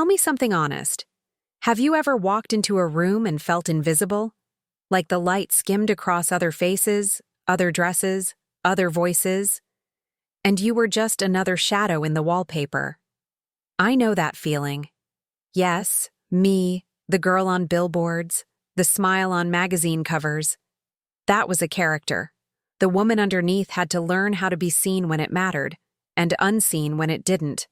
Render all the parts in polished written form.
Tell me something honest. Have you ever walked into a room and felt invisible? Like the light skimmed across other faces, other dresses, other voices, and you were just another shadow in the wallpaper. I know that feeling. Yes, me, the girl on billboards, the smile on magazine covers. That was a character. The woman underneath had to learn how to be seen when it mattered, and unseen when it didn't.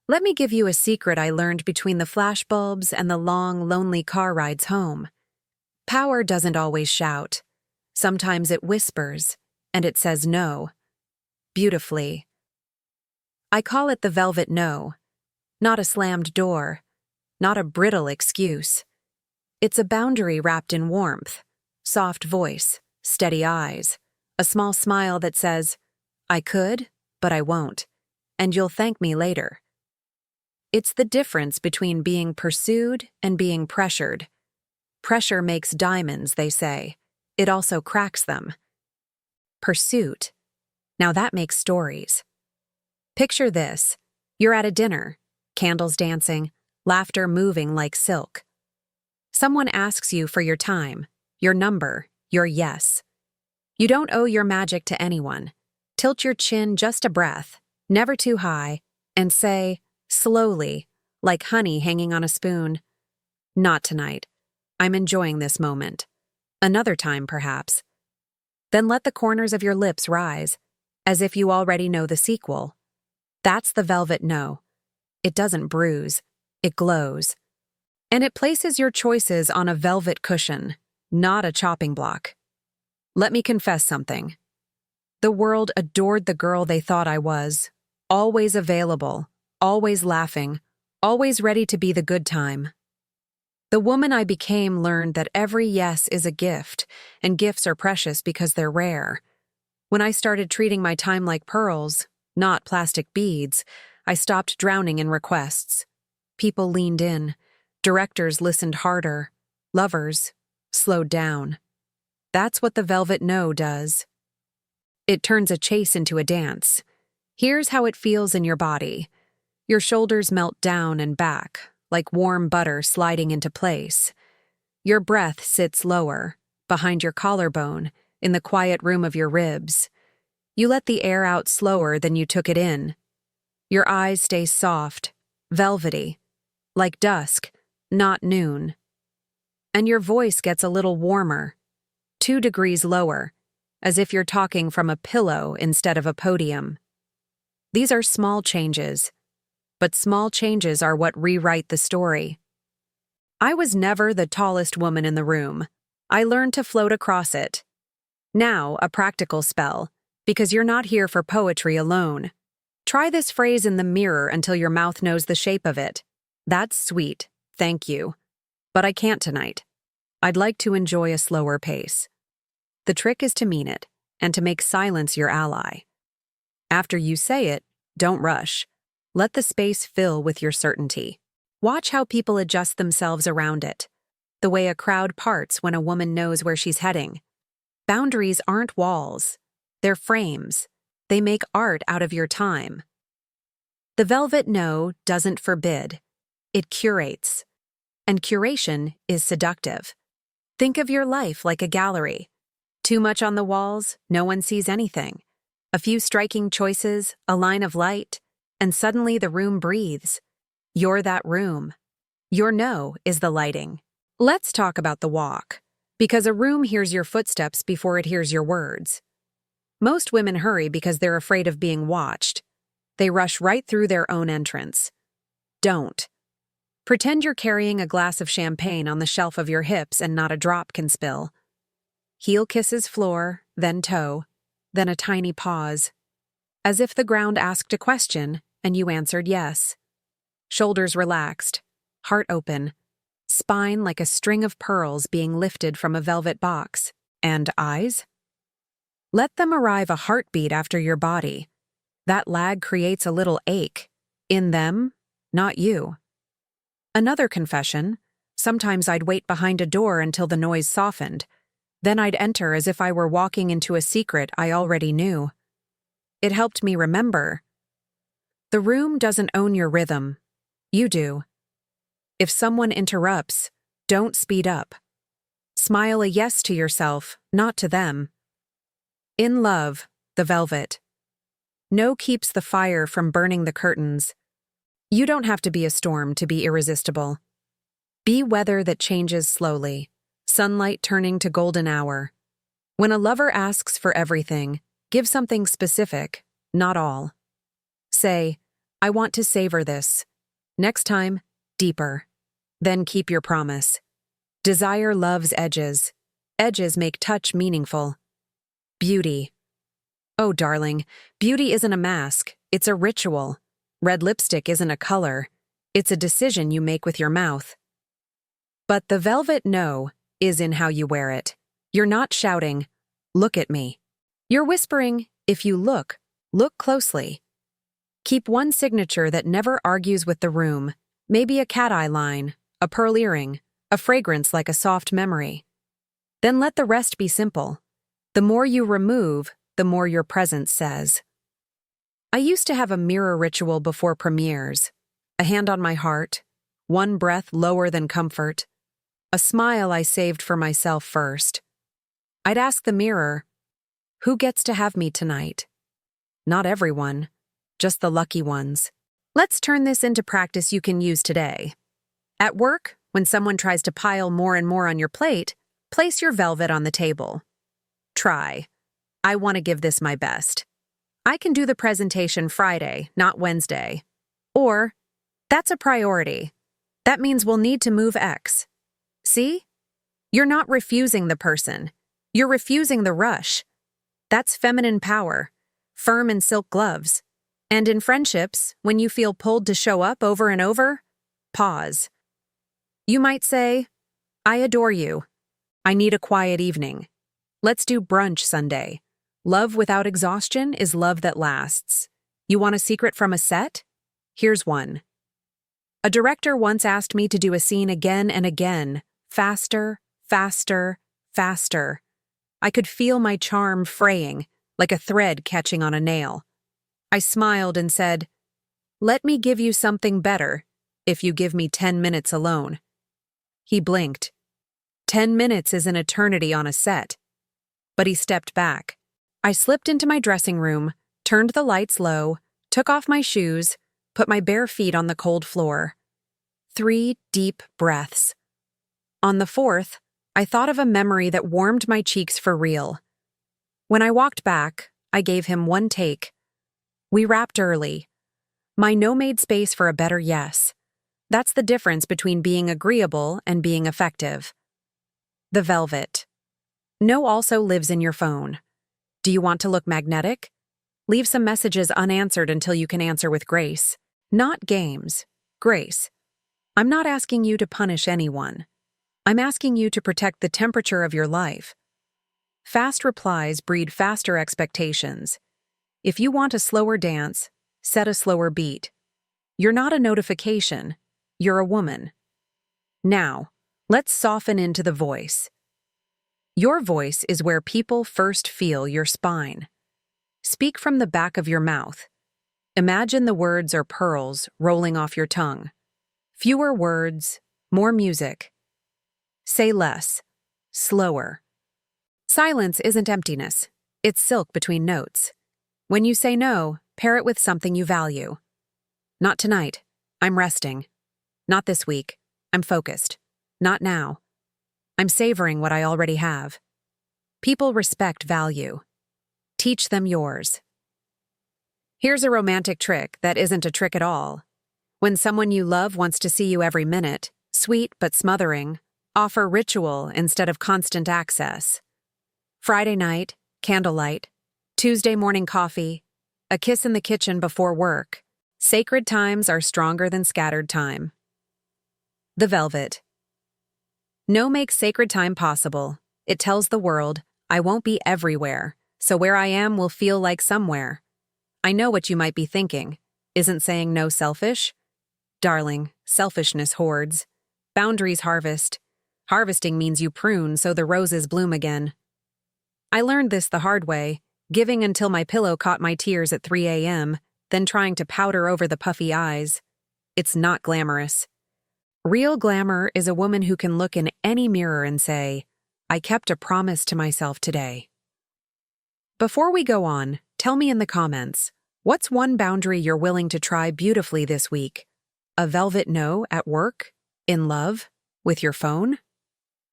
Let me give you a secret I learned between the flashbulbs and the long, lonely car rides home. Power doesn't always shout. Sometimes it whispers, and it says no. Beautifully. I call it the velvet no. Not a slammed door. Not a brittle excuse. It's a boundary wrapped in warmth, soft voice, steady eyes, a small smile that says, I could, but I won't, and you'll thank me later. It's the difference between being pursued and being pressured. Pressure makes diamonds, they say. It also cracks them. Pursuit. Now that makes stories. Picture this. You're at a dinner, candles dancing, laughter moving like silk. Someone asks you for your time, your number, your yes. You don't owe your magic to anyone. Tilt your chin just a breath, never too high, and say, slowly, like honey hanging on a spoon, not tonight. I'm enjoying this moment. Another time, perhaps. Then let the corners of your lips rise, as if you already know the sequel. That's the velvet no. It doesn't bruise. It glows. And it places your choices on a velvet cushion, not a chopping block. Let me confess something. The world adored the girl they thought I was, always available, always laughing, always ready to be the good time. The woman I became learned that every yes is a gift, and gifts are precious because they're rare. When I started treating my time like pearls, not plastic beads, I stopped drowning in requests. People leaned in. Directors listened harder. Lovers slowed down. That's what the velvet no does. It turns a chase into a dance. Here's how it feels in your body. Your shoulders melt down and back, like warm butter sliding into place. Your breath sits lower, behind your collarbone, in the quiet room of your ribs. You let the air out slower than you took it in. Your eyes stay soft, velvety, like dusk, not noon. And your voice gets a little warmer, 2 degrees lower, as if you're talking from a pillow instead of a podium. These are small changes, but small changes are what rewrite the story. I was never the tallest woman in the room. I learned to float across it. Now, a practical spell, because you're not here for poetry alone. Try this phrase in the mirror until your mouth knows the shape of it. That's sweet, thank you. But I can't tonight. I'd like to enjoy a slower pace. The trick is to mean it, and to make silence your ally. After you say it, don't rush. Let the space fill with your certainty. Watch how people adjust themselves around it. The way a crowd parts when a woman knows where she's heading. Boundaries aren't walls. They're frames. They make art out of your time. The velvet no doesn't forbid. It curates. And curation is seductive. Think of your life like a gallery. Too much on the walls, no one sees anything. A few striking choices, a line of light, and suddenly the room breathes. You're that room. Your no is the lighting. Let's talk about the walk, because a room hears your footsteps before it hears your words. Most women hurry because they're afraid of being watched. They rush right through their own entrance. Don't. Pretend you're carrying a glass of champagne on the shelf of your hips and not a drop can spill. Heel kisses floor, then toe, then a tiny pause. As if the ground asked a question and you answered yes. Shoulders relaxed, heart open, spine like a string of pearls being lifted from a velvet box. And eyes? Let them arrive a heartbeat after your body. That lag creates a little ache. In them, not you. Another confession. Sometimes I'd wait behind a door until the noise softened. Then I'd enter as if I were walking into a secret I already knew. It helped me remember. The room doesn't own your rhythm. You do. If someone interrupts, don't speed up. Smile a yes to yourself, not to them. In love, the velvet. No keeps the fire from burning the curtains. You don't have to be a storm to be irresistible. Be weather that changes slowly, sunlight turning to golden hour. When a lover asks for everything, give something specific, not all. Say, I want to savor this. Next time, deeper. Then keep your promise. Desire loves edges. Edges make touch meaningful. Beauty. Oh, darling, beauty isn't a mask, it's a ritual. Red lipstick isn't a color, it's a decision you make with your mouth. But the velvet no is in how you wear it. You're not shouting, look at me. You're whispering, if you look closely. Keep one signature that never argues with the room, maybe a cat eye line, a pearl earring, a fragrance like a soft memory. Then let the rest be simple. The more you remove, the more your presence says. I used to have a mirror ritual before premieres. A hand on my heart, one breath lower than comfort, a smile I saved for myself first. I'd ask the mirror, who gets to have me tonight? Not everyone, just the lucky ones. Let's turn this into practice you can use today. At work, when someone tries to pile more and more on your plate, place your velvet on the table. Try. I want to give this my best. I can do the presentation Friday, not Wednesday. Or, that's a priority. That means we'll need to move X. See? You're not refusing the person. You're refusing the rush. That's feminine power, firm in silk gloves. And in friendships, when you feel pulled to show up over and over, pause. You might say, I adore you. I need a quiet evening. Let's do brunch Sunday. Love without exhaustion is love that lasts. You want a secret from a set? Here's one. A director once asked me to do a scene again and again, faster, faster, faster. I could feel my charm fraying, like a thread catching on a nail. I smiled and said, let me give you something better, if you give me 10 minutes alone. He blinked. 10 minutes is an eternity on a set. But he stepped back. I slipped into my dressing room, turned the lights low, took off my shoes, put my bare feet on the cold floor. 3 deep breaths. On the 4th, I thought of a memory that warmed my cheeks for real. When I walked back, I gave him one take. We wrapped early. My no made space for a better yes. That's the difference between being agreeable and being effective. The velvet. No also lives in your phone. Do you want to look magnetic? Leave some messages unanswered until you can answer with grace. Not games. Grace. I'm not asking you to punish anyone. I'm asking you to protect the temperature of your life. Fast replies breed faster expectations. If you want a slower dance, set a slower beat. You're not a notification. You're a woman. Now, let's soften into the voice. Your voice is where people first feel your spine. Speak from the back of your mouth. Imagine the words are pearls rolling off your tongue. Fewer words, more music. Say less, slower. Silence isn't emptiness. It's silk between notes. When you say no, pair it with something you value. Not tonight. I'm resting. Not this week. I'm focused. Not now. I'm savoring what I already have. People respect value. Teach them yours. Here's a romantic trick that isn't a trick at all. When someone you love wants to see you every minute, sweet but smothering, offer ritual instead of constant access. Friday night, candlelight. Tuesday morning coffee. A kiss in the kitchen before work. Sacred times are stronger than scattered time. The velvet. No makes sacred time possible. It tells the world, I won't be everywhere, so where I am will feel like somewhere. I know what you might be thinking. Isn't saying no selfish? Darling, selfishness hoards. Boundaries harvest. Harvesting means you prune so the roses bloom again. I learned this the hard way, giving until my pillow caught my tears at 3 a.m., then trying to powder over the puffy eyes. It's not glamorous. Real glamour is a woman who can look in any mirror and say, I kept a promise to myself today. Before we go on, tell me in the comments, what's one boundary you're willing to try beautifully this week? A velvet no at work? In love? With your phone?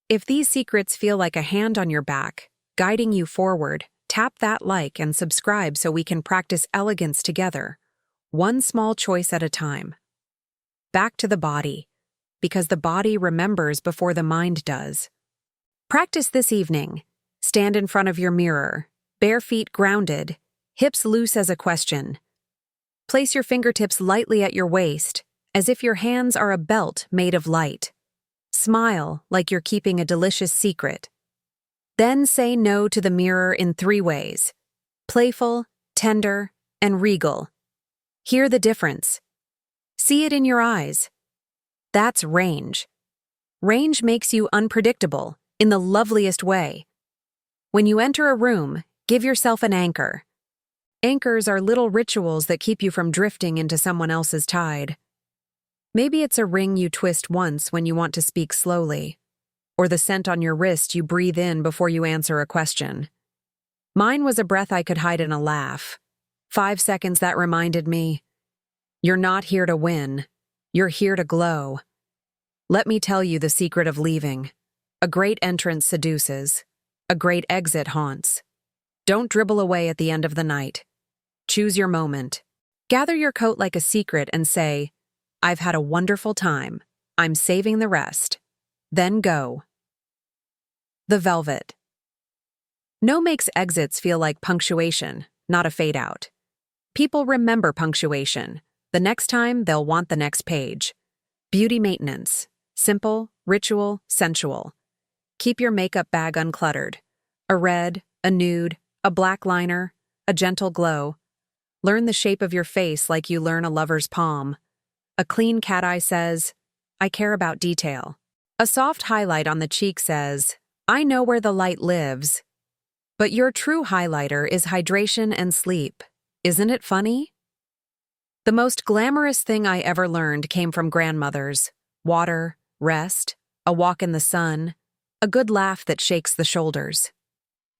If these secrets feel like a hand on your back, guiding you forward, tap that like and subscribe so we can practice elegance together, one small choice at a time. Back to the body, because the body remembers before the mind does. Practice this evening. Stand in front of your mirror, bare feet grounded, hips loose as a question. Place your fingertips lightly at your waist, as if your hands are a belt made of light. Smile like you're keeping a delicious secret. Then say no to the mirror in 3 ways: playful, tender, and regal. Hear the difference. See it in your eyes. That's range. Range makes you unpredictable in the loveliest way. When you enter a room, give yourself an anchor. Anchors are little rituals that keep you from drifting into someone else's tide. Maybe it's a ring you twist once when you want to speak slowly, or the scent on your wrist you breathe in before you answer a question. Mine was a breath I could hide in a laugh. 5 seconds that reminded me, you're not here to win, you're here to glow. Let me tell you the secret of leaving. A great entrance seduces, a great exit haunts. Don't dribble away at the end of the night. Choose your moment. Gather your coat like a secret and say, I've had a wonderful time. I'm saving the rest. Then go. The velvet. No makes exits feel like punctuation, not a fade out. People remember punctuation. The next time, they'll want the next page. Beauty maintenance. Simple, ritual, sensual. Keep your makeup bag uncluttered. A red, a nude, a black liner, a gentle glow. Learn the shape of your face like you learn a lover's palm. A clean cat eye says, I care about detail. A soft highlight on the cheek says, I know where the light lives. But your true highlighter is hydration and sleep. Isn't it funny? The most glamorous thing I ever learned came from grandmothers. Water, rest, a walk in the sun, a good laugh that shakes the shoulders.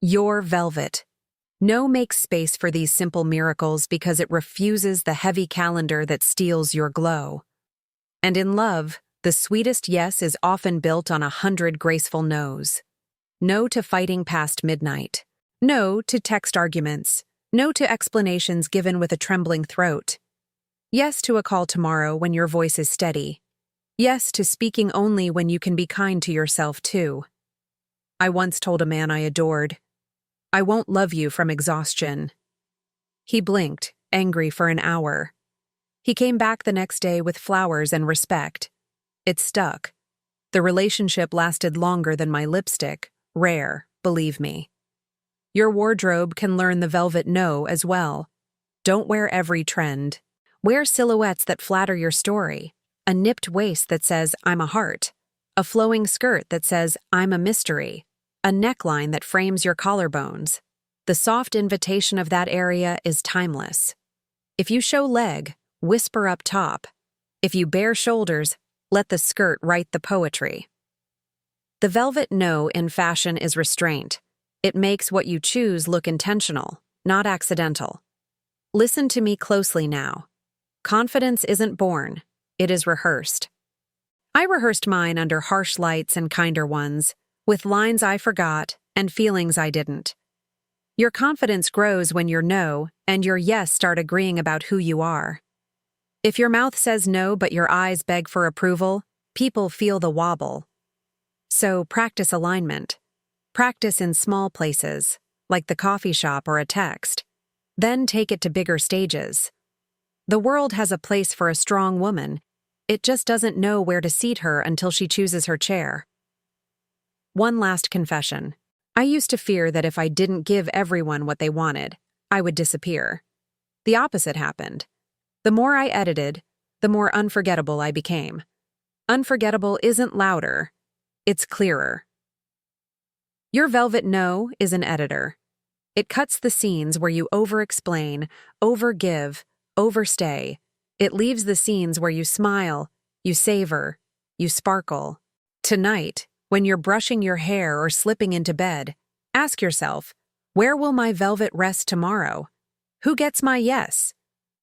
Your velvet. No makes space for these simple miracles because it refuses the heavy calendar that steals your glow. And in love, the sweetest yes is often built on 100 graceful no's. No to fighting past midnight. No to text arguments. No to explanations given with a trembling throat. Yes to a call tomorrow when your voice is steady. Yes to speaking only when you can be kind to yourself too. I once told a man I adored, I won't love you from exhaustion. He blinked, angry for an hour. He came back the next day with flowers and respect. It stuck. The relationship lasted longer than my lipstick, rare, believe me. Your wardrobe can learn the velvet no as well. Don't wear every trend. Wear silhouettes that flatter your story. A nipped waist that says, I'm a heart. A flowing skirt that says, I'm a mystery. A neckline that frames your collarbones. The soft invitation of that area is timeless. If you show leg, whisper up top. If you bare shoulders, let the skirt write the poetry. The velvet no in fashion is restraint. It makes what you choose look intentional, not accidental. Listen to me closely now. Confidence isn't born, it is rehearsed. I rehearsed mine under harsh lights and kinder ones, with lines I forgot and feelings I didn't. Your confidence grows when your no and your yes start agreeing about who you are. If your mouth says no but your eyes beg for approval, people feel the wobble. So practice alignment. Practice in small places, like the coffee shop or a text. Then take it to bigger stages. The world has a place for a strong woman. It just doesn't know where to seat her until she chooses her chair. One last confession. I used to fear that if I didn't give everyone what they wanted, I would disappear. The opposite happened. The more I edited, the more unforgettable I became. Unforgettable isn't louder, it's clearer. Your velvet no is an editor. It cuts the scenes where you over-explain, over-give, overstay. It leaves the scenes where you smile, you savor, you sparkle. Tonight, when you're brushing your hair or slipping into bed, ask yourself, where will my velvet rest tomorrow? Who gets my yes?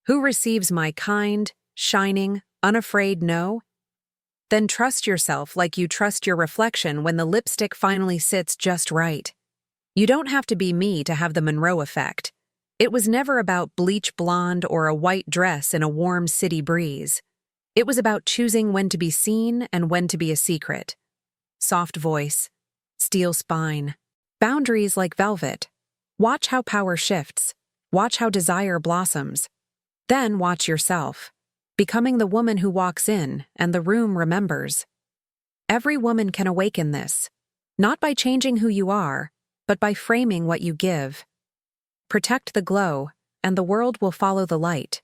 Who receives my kind, shining, unafraid no? Then trust yourself like you trust your reflection when the lipstick finally sits just right. You don't have to be me to have the Monroe effect. It was never about bleach blonde or a white dress in a warm city breeze. It was about choosing when to be seen and when to be a secret. Soft voice, steel spine, boundaries like velvet. Watch how power shifts. Watch how desire blossoms. Then watch yourself, becoming the woman who walks in and the room remembers. Every woman can awaken this, not by changing who you are, but by framing what you give. Protect the glow, and the world will follow the light.